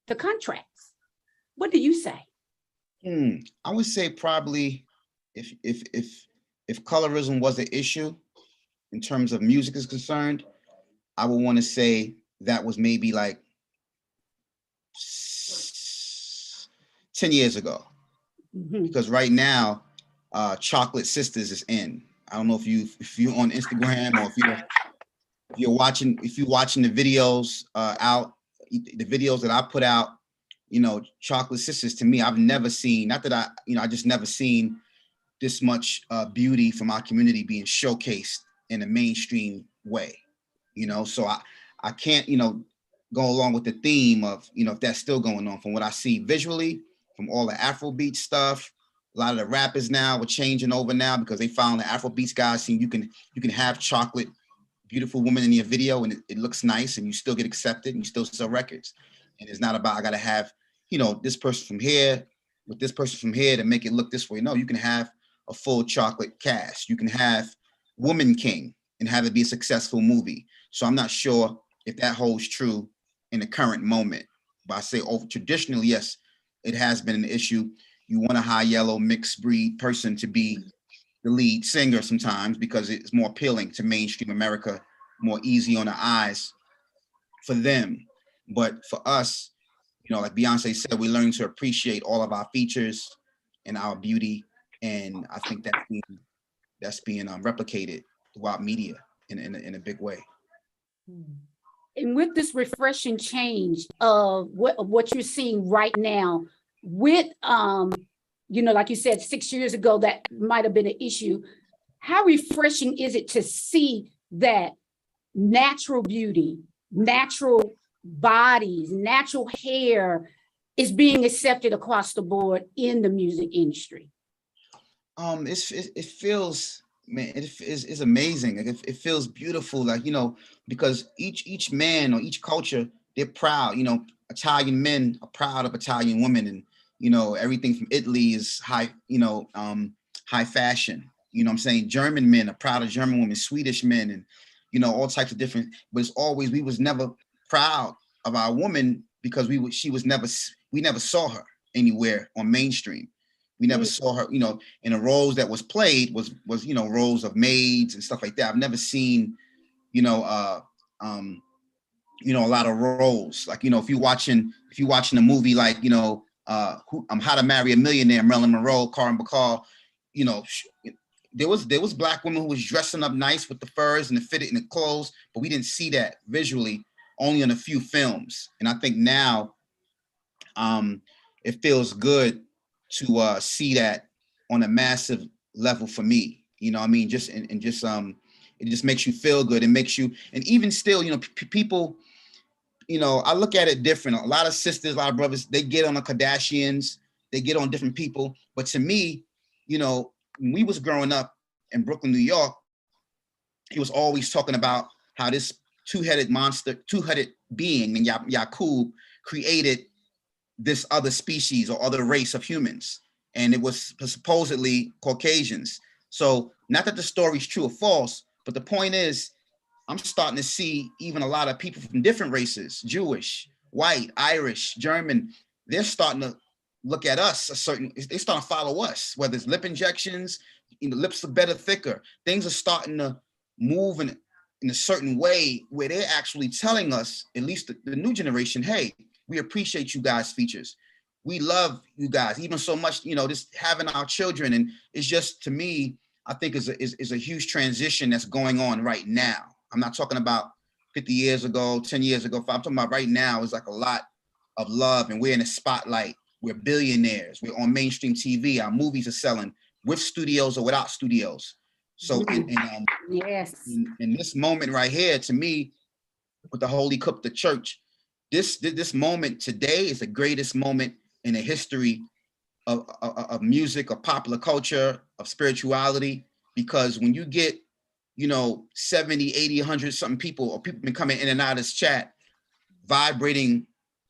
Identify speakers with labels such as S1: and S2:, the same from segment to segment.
S1: the contracts. What do you say?
S2: I would say probably if colorism was an issue in terms of music is concerned, I would want to say that was maybe like 10 years ago.
S1: Mm-hmm.
S2: Because right now, Chocolate Sisters is in. I don't know if you on Instagram or if you're watching the videos out, the videos that I put out, Chocolate Sisters, to me, I've never seen, not that I just never seen this much beauty from our community being showcased in a mainstream way. So I can't, go along with the theme of, if that's still going on. From what I see visually, from all the Afrobeat stuff, a lot of the rappers now are changing over now because they found the Afrobeats guys saying you can have chocolate, beautiful woman in your video and it looks nice and you still get accepted and you still sell records. And it's not about I gotta have, this person from here with this person from here to make it look this way. No, you can have a full chocolate cast. You can have Woman King and have it be a successful movie. So I'm not sure if that holds true in the current moment. But I say traditionally, yes, it has been an issue. You want a high yellow mixed breed person to be the lead singer sometimes because it's more appealing to mainstream America, more easy on the eyes for them. But for us, like Beyonce said, we learn to appreciate all of our features and our beauty. And I think that's being replicated throughout media in a big way.
S1: And with this refreshing change of what you're seeing right now, with like you said, 6 years ago, that might have been an issue. How refreshing is it to see that natural beauty, natural bodies, natural hair is being accepted across the board in the music industry?
S2: It feels, man, it's amazing. Like it feels beautiful, like, because each man or each culture, they're proud. Italian men are proud of Italian women, and everything from Italy is high, high fashion. What I'm saying? German men are proud of German women, Swedish men, and all types of different. But it's always, we was never proud of our woman because we never saw her anywhere on mainstream. We never saw her, in the roles that was played was roles of maids and stuff like that. I've never seen, a lot of roles. Like, if you're watching a movie like, How to Marry a Millionaire, Marilyn Monroe, Karen Bacall, there was black women who was dressing up nice with the furs and the fitted and the clothes, but we didn't see that visually only in a few films. And I think now it feels good to see that on a massive level for me. I mean, just and just it just makes you feel good. It makes you, and even still, people, I look at it different. A lot of sisters, a lot of brothers, they get on the Kardashians, they get on different people. But to me, when we was growing up in Brooklyn, New York, he was always talking about how this two-headed being, and Yakub, created this other species or other race of humans. And it was supposedly Caucasians. So not that the story's true or false, but the point is, I'm starting to see even a lot of people from different races, Jewish, white, Irish, German, they're starting to look at us they starting to follow us, whether it's lip injections, lips are better, thicker. Things are starting to move in a certain way where they're actually telling us, at least the new generation, hey, we appreciate you guys' features. We love you guys, even so much, just having our children. And it's just, to me, I think is a huge transition that's going on right now. I'm not talking about 50 years ago, 10 years ago. I'm talking about right now. It's like a lot of love, and we're in the spotlight. We're billionaires. We're on mainstream TV. Our movies are selling with studios or without studios. So
S1: yes,
S2: in this moment right here, to me, with the Holy Cup, the church, this moment today is the greatest moment in the history of music, of popular culture, of spirituality, because when you get 70, 80, 100 something people, or people been coming in and out of this chat vibrating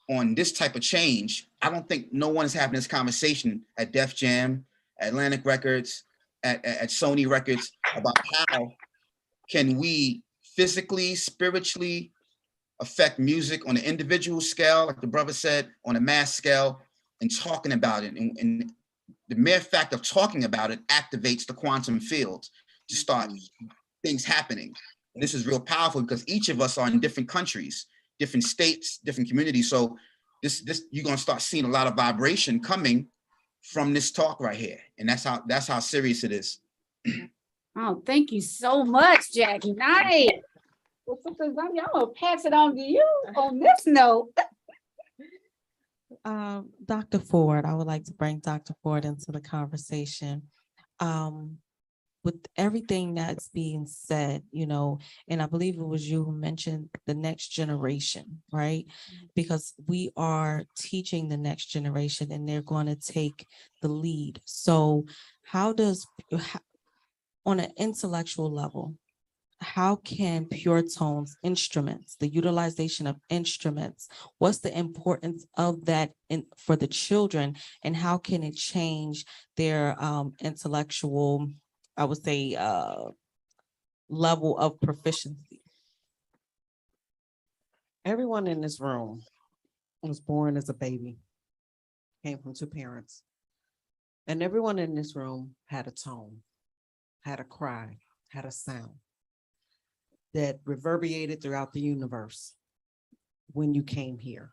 S2: on this type of change, I don't think no one is having this conversation at Def Jam, Atlantic Records, at Sony Records, about how can we physically, spiritually, affect music on an individual scale, like the brother said, on a mass scale, and talking about it. And the mere fact of talking about it activates the quantum field to start things happening. And this is real powerful because each of us are in different countries, different states, different communities. So this you're gonna start seeing a lot of vibration coming from this talk right here. And that's how serious it is.
S1: Oh, thank you so much, Jackie. Nice. Well, Sister Zombie, I'm gonna pass it on to you on this note.
S3: Dr. Ford, I would like to bring Dr. Ford into the conversation. With everything that's being said, and I believe it was you who mentioned the next generation, right? Because we are teaching the next generation and they're going to take the lead. So on an intellectual level, how can Pure Tones instruments, the utilization of instruments, what's the importance of that for the children, and how can it change their intellectual, I would say, level of proficiency?
S4: Everyone in this room was born as a baby, came from two parents. And everyone in this room had a tone, had a cry, had a sound that reverberated throughout the universe when you came here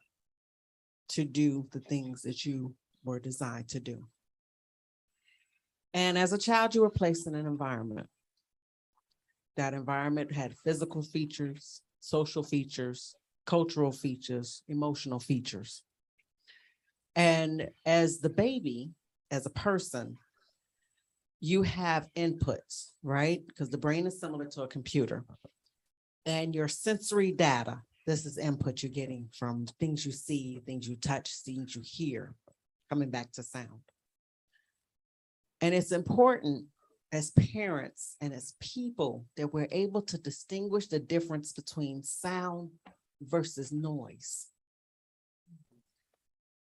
S4: to do the things that you were designed to do. And as a child, you were placed in an environment. That environment had physical features, social features, cultural features, emotional features. And as the baby, as a person, you have inputs, right? Because the brain is similar to a computer. And your sensory data, this is input you're getting from things you see, things you touch, things you hear, coming back to sound. And it's important as parents and as people that we're able to distinguish the difference between sound versus noise.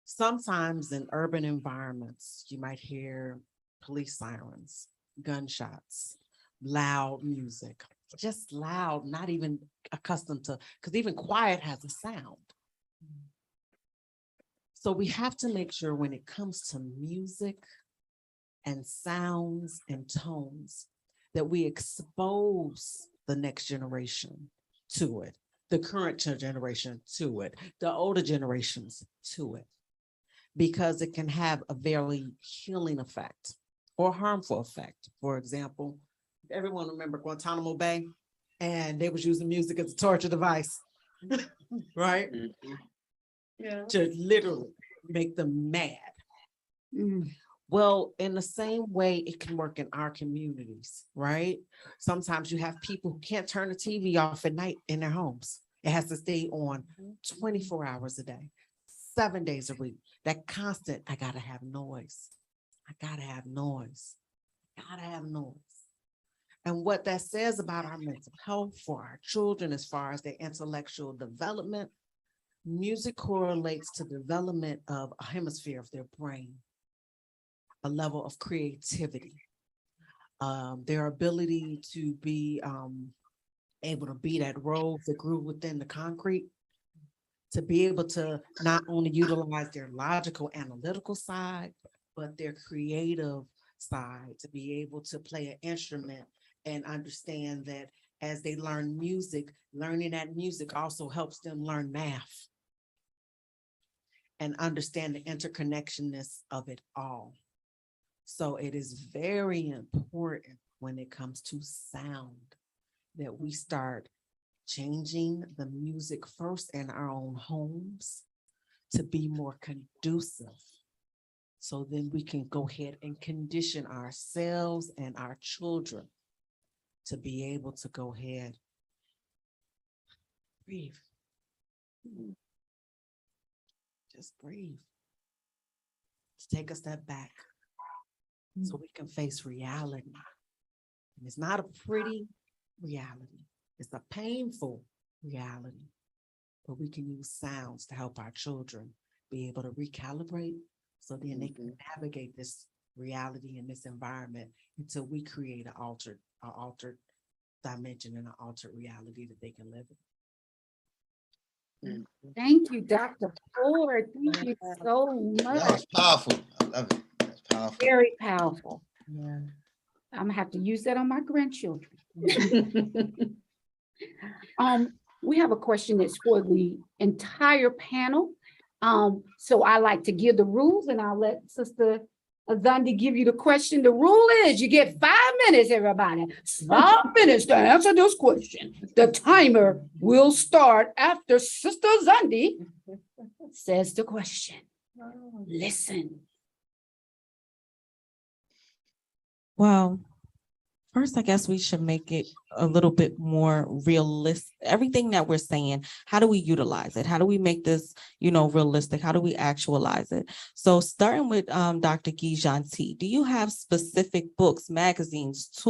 S4: Sometimes in urban environments, you might hear police sirens, gunshots, loud music, just loud, not even accustomed to, because even quiet has a sound. So we have to make sure when it comes to music and sounds and tones, that we expose the next generation to it, the current generation to it, the older generations to it, because it can have a very healing effect or harmful effect. For example, everyone remember Guantanamo Bay, and they was using music as a torture device, right? Yeah. To literally make them mad. Well, in the same way, it can work in our communities, right? Sometimes you have people who can't turn the TV off at night in their homes. It has to stay on 24 hours a day, 7 days a week. That constant, I gotta have noise. I gotta have noise. Gotta have noise. And what that says about our mental health for our children, as far as their intellectual development, music correlates to development of a hemisphere of their brain, a level of creativity, their ability to be able to be that rose that grew within the concrete, to be able to not only utilize their logical analytical side, but their creative side, to be able to play an instrument and understand that as they learn music, learning that music also helps them learn math and understand the interconnectionness of it all. So it is very important when it comes to sound that we start changing the music first in our own homes to be more conducive. So then we can go ahead and condition ourselves and our children to be able to go ahead, breathe. Just breathe. Just take a step back so we can face reality. And it's not a pretty reality. It's a painful reality. But we can use sounds to help our children be able to recalibrate so then they can navigate this reality in this environment until we create an altered dimension and an altered reality that they can live in.
S1: Thank you, Dr. Ford. Thank you so
S2: That
S1: much.
S2: was powerful. I love it. That's powerful.
S1: Very powerful.
S4: Yeah.
S1: I'm gonna have to use that on my grandchildren. We have a question that's for the entire panel. So I like to give the rules and I'll let Sister Azandi give you the question. The rule is you get 5 minutes, everybody. 5 minutes to answer this question. The timer will start after Sister Azandi says the question. Listen.
S3: Well, first, I guess we should make it a little bit more realistic. Everything that we're saying, how do we utilize it? How do we make this, realistic? How do we actualize it? So starting with Dr. Gijanti, do you have specific books, magazines,